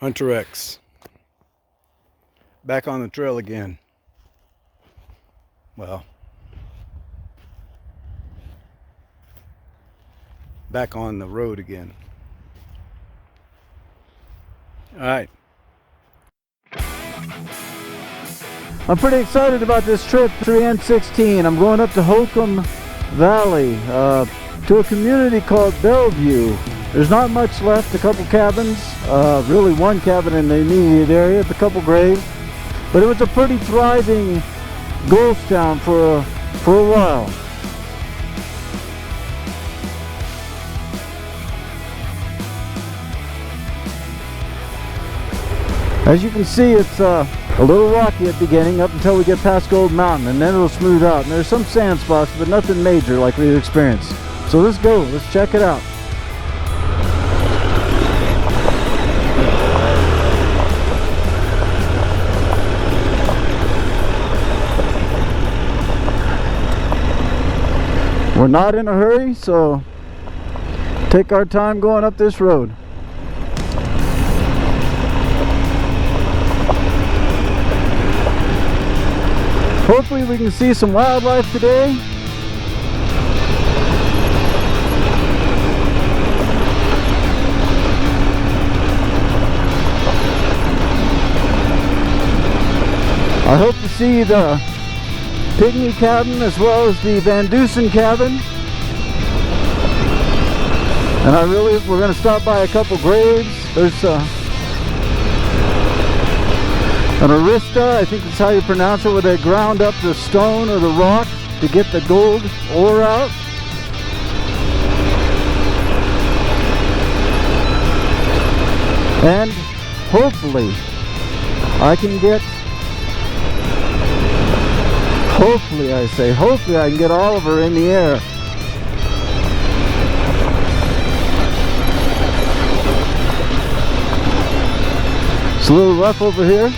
Hunter X. Back on the trail again. Well, back on the road again. Alright. I'm pretty excited about this trip, 3N16. I'm going up to Holcomb Valley to a community called Bellevue. There's not much left, a couple cabins, really one cabin in the immediate area, a couple graves. But it was a pretty thriving ghost town for a while. As you can see, it's a little rocky at the beginning up until we get past Gold Mountain, and then it'll smooth out. And there's some sand spots, but nothing major like we've experienced. So let's go, let's check it out. We're not in a hurry, so take our time going up this road. Hopefully we can see some wildlife today. I hope to see the Pygmy cabin as well as the Van Dusen cabin. And we're going to stop by a couple graves. There's an arista, I think that's how you pronounce it, where they ground up the stone or the rock to get the gold ore out. And hopefully I can get, hopefully I can get Oliver in the air. It's a little rough over here.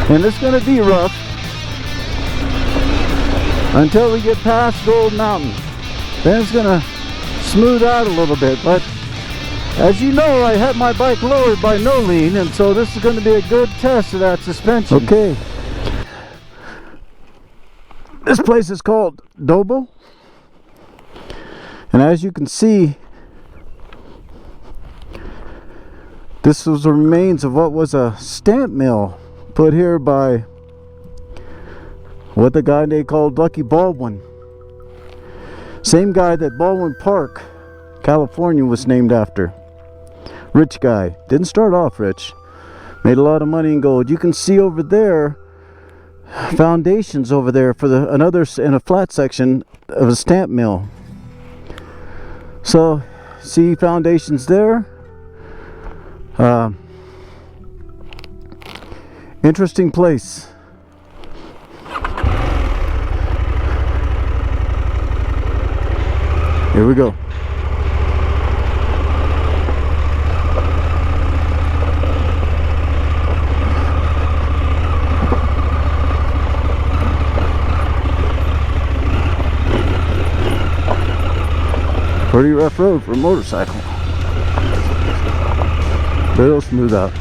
And it's going to be rough until we get past Gold Mountain. Then it's going to smooth out a little bit. But as you know, I had my bike lowered by no lean, and so this is going to be a good test of that suspension. Okay. This place is called Doble. And as you can see, this was the remains of what was a stamp mill put here by what the guy they called Lucky Baldwin. Same guy that Baldwin Park, California was named after. Rich guy. Didn't start off rich. Made a lot of money in gold. You can see over there foundations over there for another in a flat section of a stamp mill. So see foundations there. Interesting place. Here we go. Pretty rough road for a motorcycle. But it'll smooth out.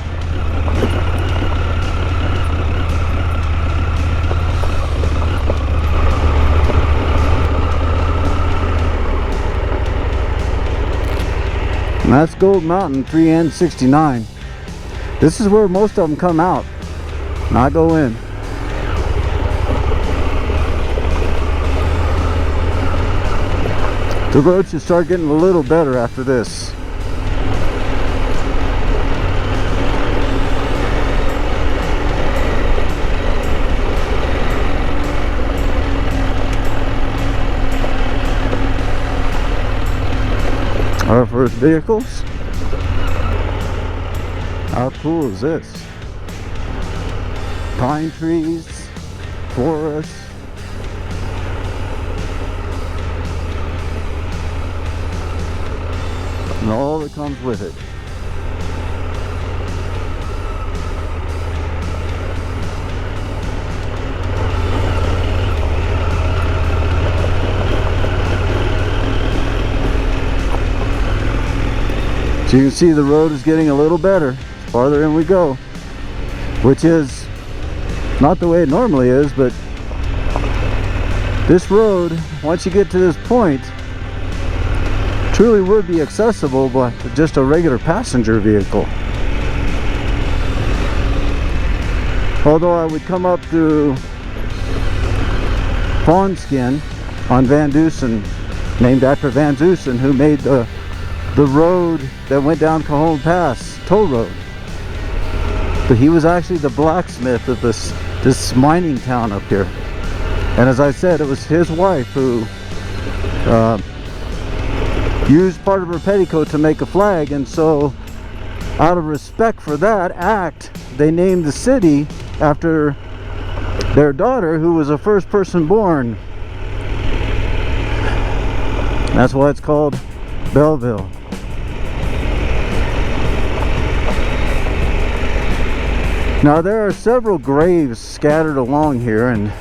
And that's Gold Mountain 3N69. This is where most of them come out, not go in. The road should start getting a little better after this. Our first vehicles. How cool is this? Pine trees, forest. And all that comes with it. So you can see the road is getting a little better the farther in we go, which is not the way it normally is, but this road, once you get to this point, truly would be accessible by just a regular passenger vehicle. Although I would come up to Fawnskin on Van Dusen, named after Van Dusen, who made the road that went down Cajon Pass, toll road. But he was actually the blacksmith of this mining town up here. And as I said, it was his wife who used part of her petticoat to make a flag, and so out of respect for that act, they named the city after their daughter, who was the first person born. That's why it's called Belleville. Now there are several graves scattered along here, and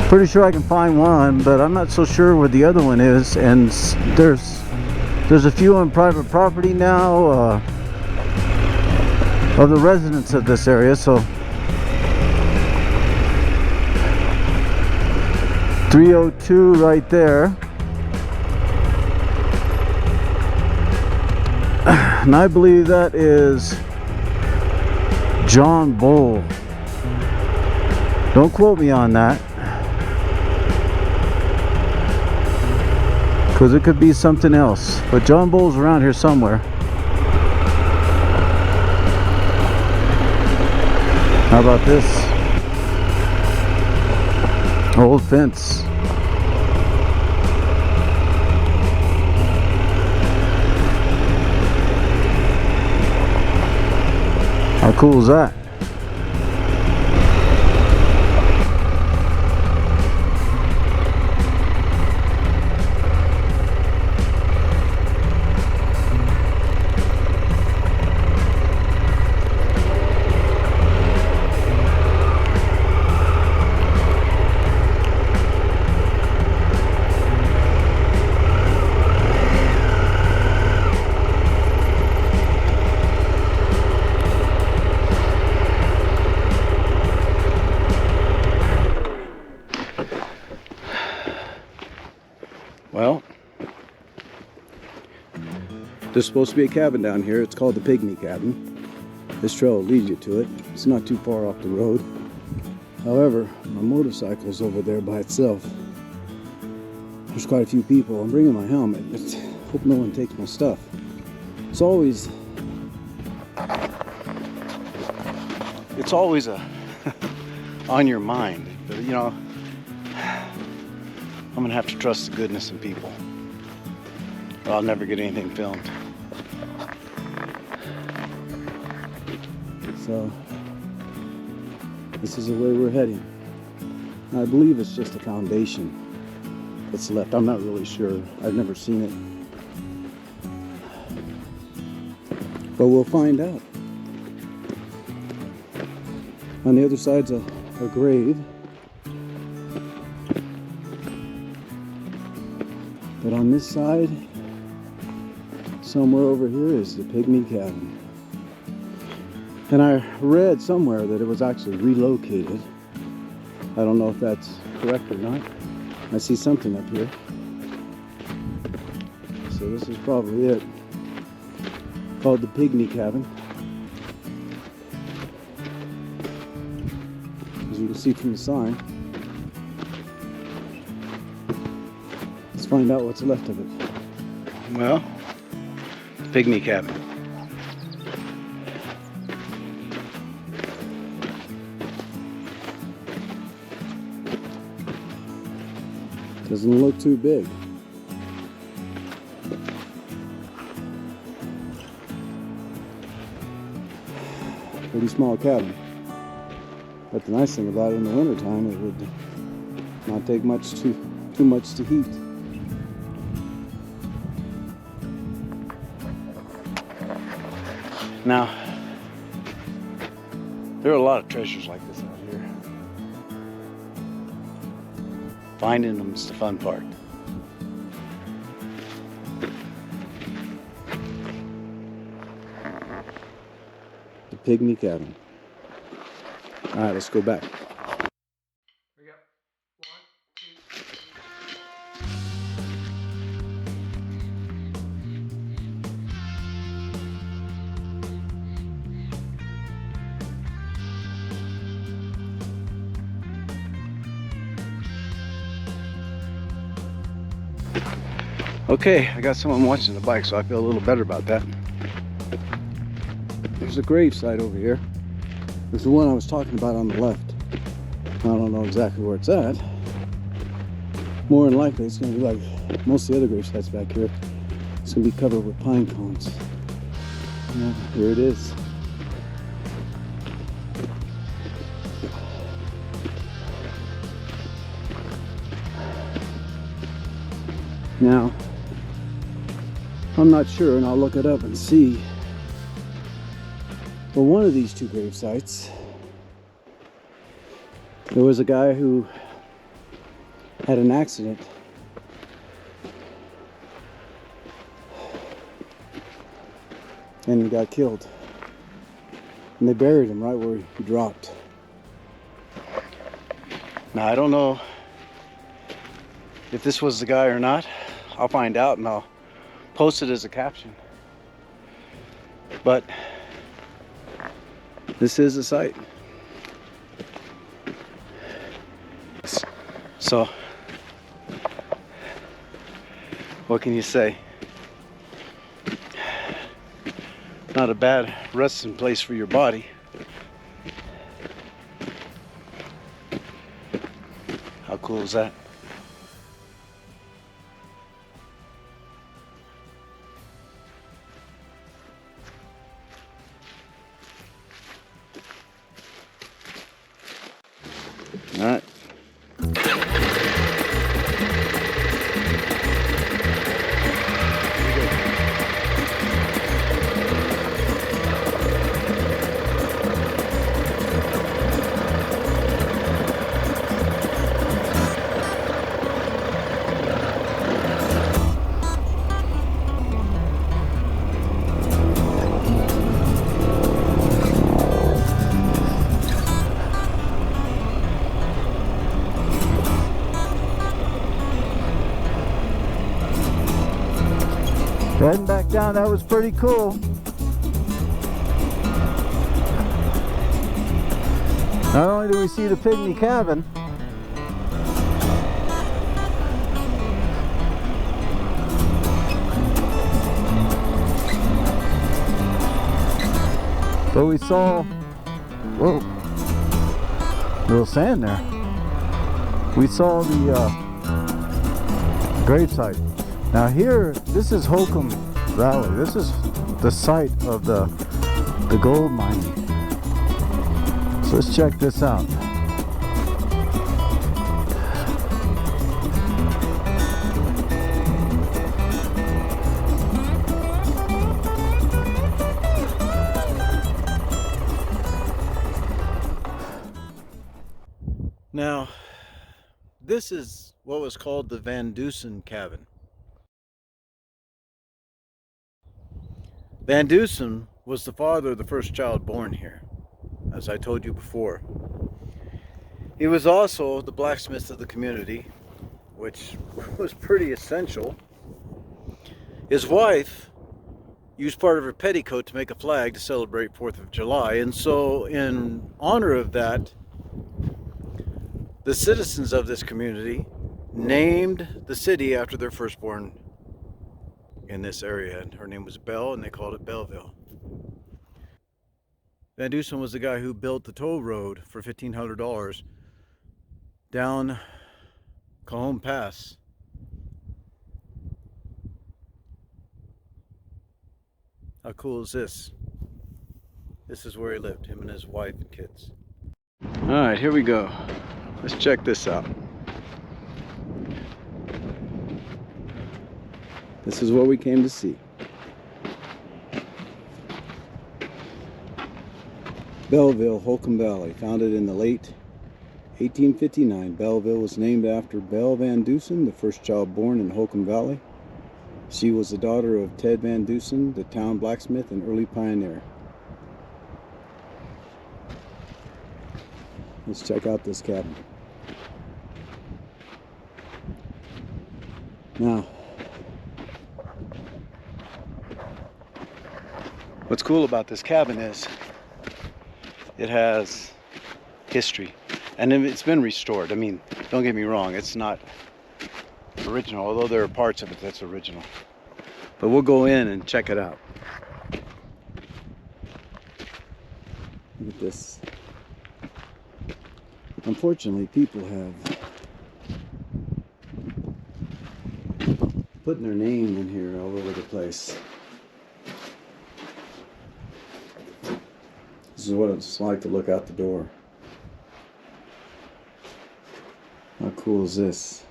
pretty sure I can find one, but I'm not so sure where the other one is. And there's a few on private property now of the residents of this area. So 302 right there. And I believe that is John Bull. Don't quote me on that, because it could be something else. But John Bull's around here somewhere. How about this? Old fence. How cool is that? Well, there's supposed to be a cabin down here. It's called the Pygmy Cabin. This trail will lead you to it. It's not too far off the road. However, my motorcycle's over there by itself. There's quite a few people. I'm bringing my helmet, but hope no one takes my stuff. It's always a on your mind, but you know, I'm gonna have to trust the goodness in people, or I'll never get anything filmed. So this is the way we're heading. I believe it's just a foundation that's left. I'm not really sure. I've never seen it, but we'll find out. On the other side's a grave. But on this side, somewhere over here, is the Pygmy Cabin. And I read somewhere that it was actually relocated. I don't know if that's correct or not. I see something up here. So this is probably it. Called the Pygmy Cabin. As you can see from the sign. Let's find out what's left of it. Well, the Pygmy Cabin. Doesn't look too big. Pretty small cabin. But the nice thing about it, in the wintertime, it would not take too much to heat. Now, there are a lot of treasures like this out here. Finding them is the fun part. Pygmy Cabin. Alright, let's go back. Here we go. 1, 2, 3. Okay, I got someone watching the bike, so I feel a little better about that. There's a gravesite over here. There's the one I was talking about on the left. I don't know exactly where it's at. More than likely, it's going to be like most of the other gravesites back here. It's going to be covered with pine cones. Yeah, here it is. Now, I'm not sure, and I'll look it up and see. But one of these two grave sites, there was a guy who had an accident. And he got killed. And they buried him right where he dropped. Now, I don't know if this was the guy or not. I'll find out and I'll post it as a caption. But this is a site. So, what can you say? Not a bad resting place for your body. How cool is that? All right. Heading back down, that was pretty cool. Not only do we see the Pygmy Cabin, but we saw, whoa, little sand there. We saw the gravesite. Now here, this is Holcomb Valley. This is the site of the gold mining. So let's check this out. Now, this is what was called the Van Dusen Cabin. Van Dusen was the father of the first child born here, as I told you before. He was also the blacksmith of the community, which was pretty essential. His wife used part of her petticoat to make a flag to celebrate 4th of July, and so in honor of that, the citizens of this community named the city after their firstborn in this area, and her name was Belle, and they called it Belleville. Van Dusen was the guy who built the toll road for $1,500 down Cajon Pass. How cool is this? This is where he lived, him and his wife and kids. All right, here we go. Let's check this out. This is what we came to see. Belleville, Holcomb Valley, founded in the late 1859. Belleville was named after Belle Van Dusen, the first child born in Holcomb Valley. She was the daughter of Ted Van Dusen, the town blacksmith and early pioneer. Let's check out this cabin. Now, what's cool about this cabin is it has history, and it's been restored. I mean, don't get me wrong, it's not original, although there are parts of it that's original. But we'll go in and check it out. Look at this. Unfortunately, people have putting their name in here all over the place. This is what it's like to look out the door. How cool is this?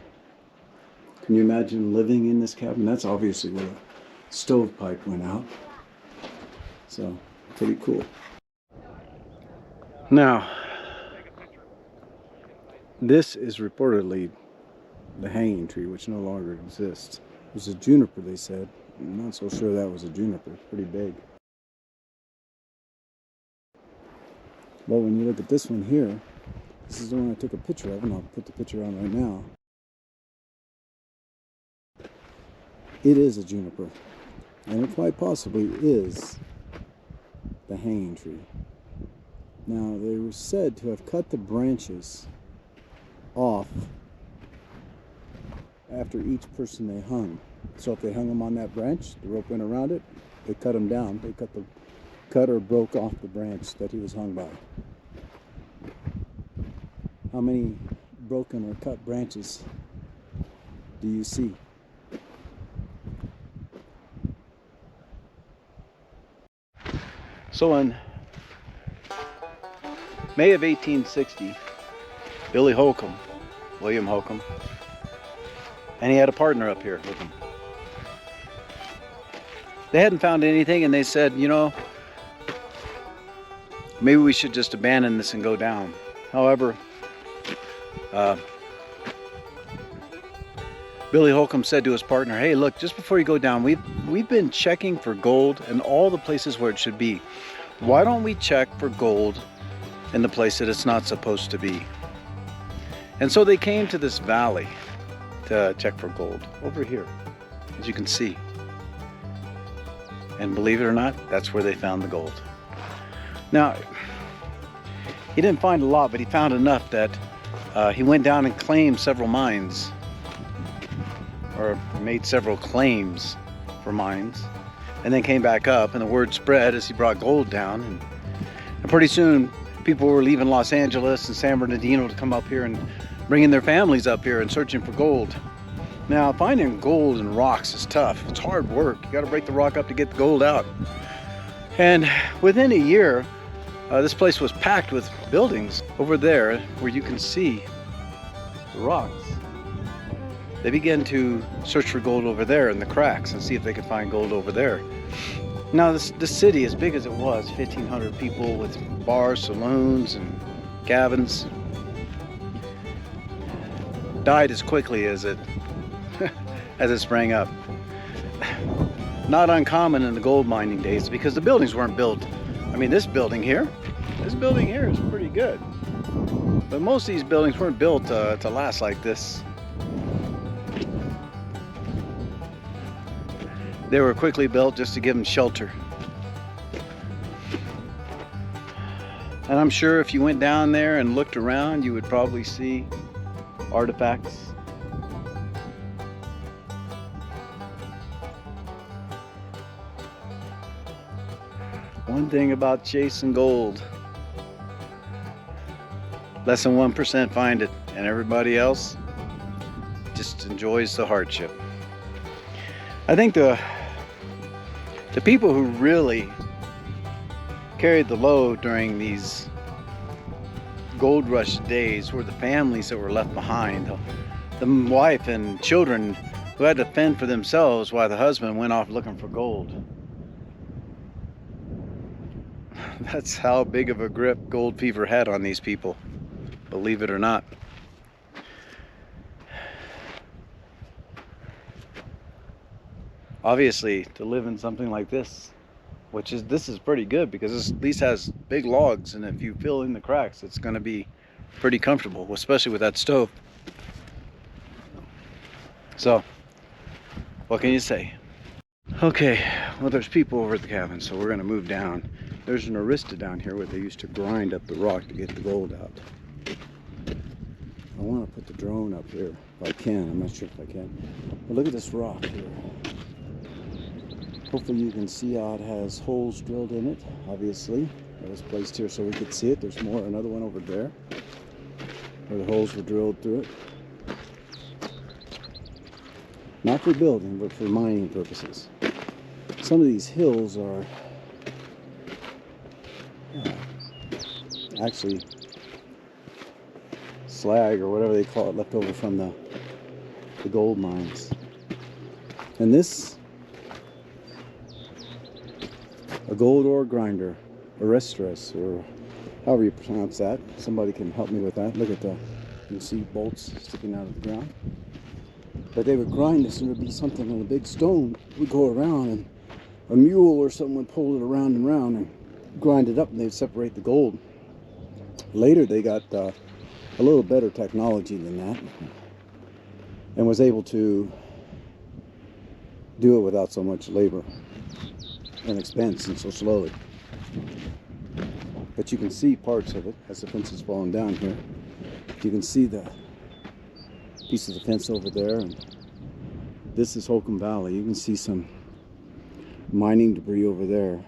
Can you imagine living in this cabin? That's obviously where a stovepipe went out. So, pretty cool. Now, this is reportedly the hanging tree, which no longer exists. It was a juniper, they said. I'm not so sure that was a juniper. It's pretty big. But when you look at this one here, this is the one I took a picture of, and I'll put the picture on right now. It is a juniper, and it quite possibly is the hanging tree. Now, they were said to have cut the branches off after each person they hung. So if they hung them on that branch, the rope went around it, they cut them down. They cut or broke off the branch that he was hung by. How many broken or cut branches do you see? So in May of 1860, Billy Holcomb, William Holcomb, and he had a partner up here with him. They hadn't found anything, and they said, you know, maybe we should just abandon this and go down. However, Billy Holcomb said to his partner, hey, look, just before you go down, we've been checking for gold in all the places where it should be. Why don't we check for gold in the place that it's not supposed to be? And so they came to this valley to check for gold over here, as you can see. And believe it or not, that's where they found the gold. Now, he didn't find a lot, but he found enough that he went down and claimed several mines, or made several claims for mines, and then came back up, and the word spread as he brought gold down, and pretty soon people were leaving Los Angeles and San Bernardino to come up here and bringing their families up here and searching for gold. Now, finding gold in rocks is tough. It's hard work. You got to break the rock up to get the gold out. And within a year, this place was packed with buildings over there where you can see the rocks. They began to search for gold over there in the cracks and see if they could find gold over there. Now, this city, as big as it was, 1,500 people with bars, saloons, and cabins, died as quickly as it as it sprang up. Not uncommon in the gold mining days because the buildings weren't built. I mean, this building here is pretty good. But most of these buildings weren't built to last like this. They were quickly built just to give them shelter. And I'm sure if you went down there and looked around, you would probably see artifacts. One thing about chasing gold, less than 1% find it, and everybody else just enjoys the hardship. I think the people who really carried the load during these gold rush days were the families that were left behind, the wife and children who had to fend for themselves while the husband went off looking for gold. That's how big of a grip gold fever had on these people, believe it or not. Obviously, to live in something like this, this is pretty good because this at least has big logs, and if you fill in the cracks, it's going to be pretty comfortable, especially with that stove. So, what can you say? Okay, well, there's people over at the cabin, so we're gonna move down. There's an arista down here where they used to grind up the rock to get the gold out. I want to put the drone up here if I can. I'm not sure if I can. But look at this rock here. Hopefully you can see how it has holes drilled in it, obviously. It was placed here so we could see it. There's more, another one over there where the holes were drilled through it. Not for building, but for mining purposes. Some of these hills are actually slag or whatever they call it, left over from the gold mines. And this, a gold ore grinder, aristris, or however you pronounce that. Somebody can help me with that. Look at the, you can see bolts sticking out of the ground. But they would grind this, and there would be something on a big stone would go around, and a mule or someone would pull it around and around and grind it up, and they'd separate the gold. Later they got a little better technology than that, and was able to do it without so much labor and expense and so slowly. But you can see parts of it as the fence is falling down here. You can see the piece of the fence over there, and this is Holcomb Valley. You can see some mining debris over there.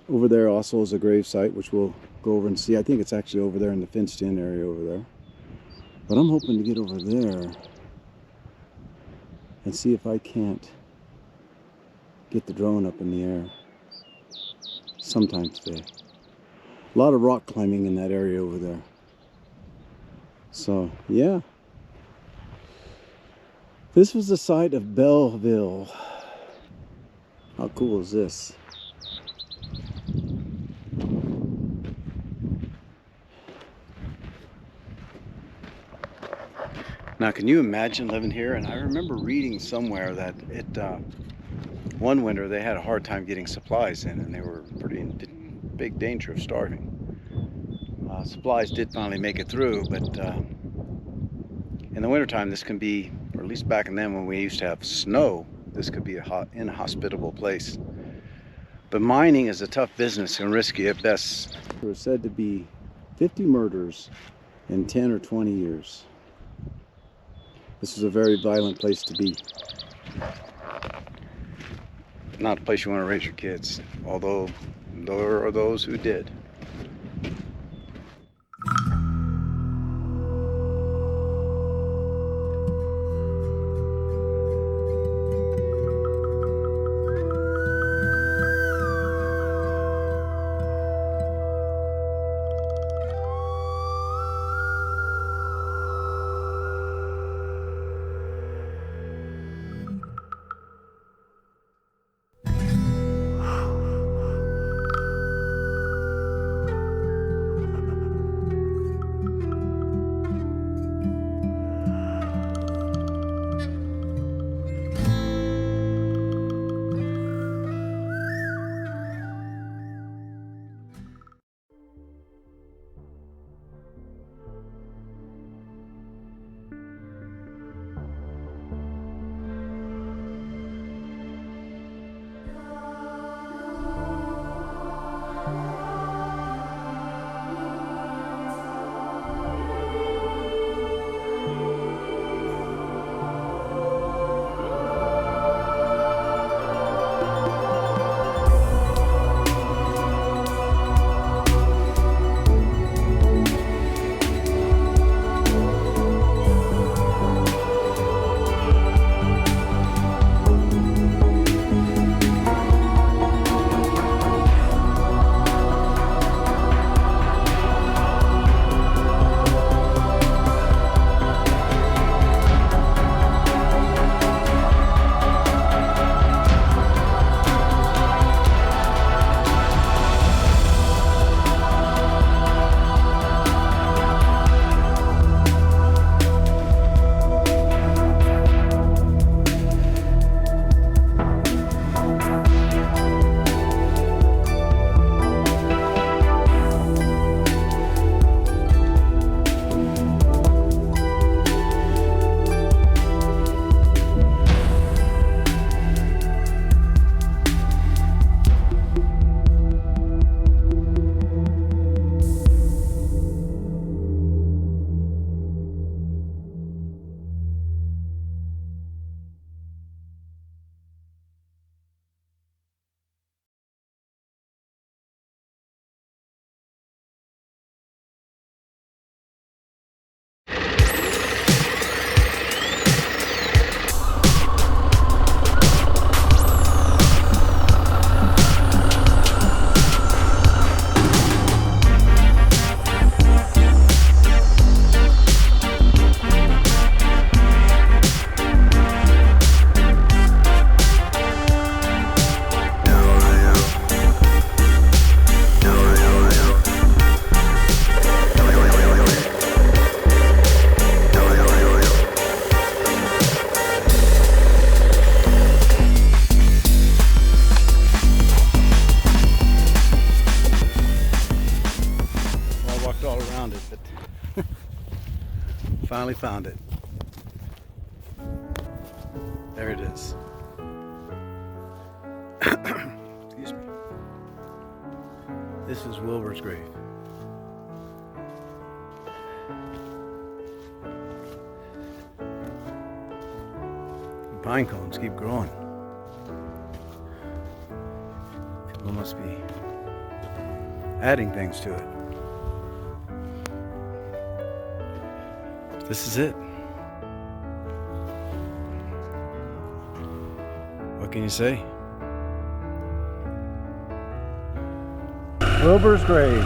Over there also is a grave site, which we'll go over and see. I think it's actually over there in the fenced in area over there. But I'm hoping to get over there and see if I can't get the drone up in the air sometime today. A lot of rock climbing in that area over there. So, yeah. This was the site of Belleville. How cool is this? Now, can you imagine living here? And I remember reading somewhere that one winter they had a hard time getting supplies in, and they were pretty in big danger of starving. Supplies did finally make it through, but in the wintertime this can be, or at least back in then when we used to have snow, this could be a inhospitable place. But mining is a tough business and risky at best. There were said to be 50 murders in 10 or 20 years. This is a very violent place to be. Not a place you want to raise your kids, although there are those who did. finally found it. There it is. Excuse me. This is Wilbur's grave. The pine cones keep growing. People must be adding things to it. This is it. What can you say? Wilbur's grave.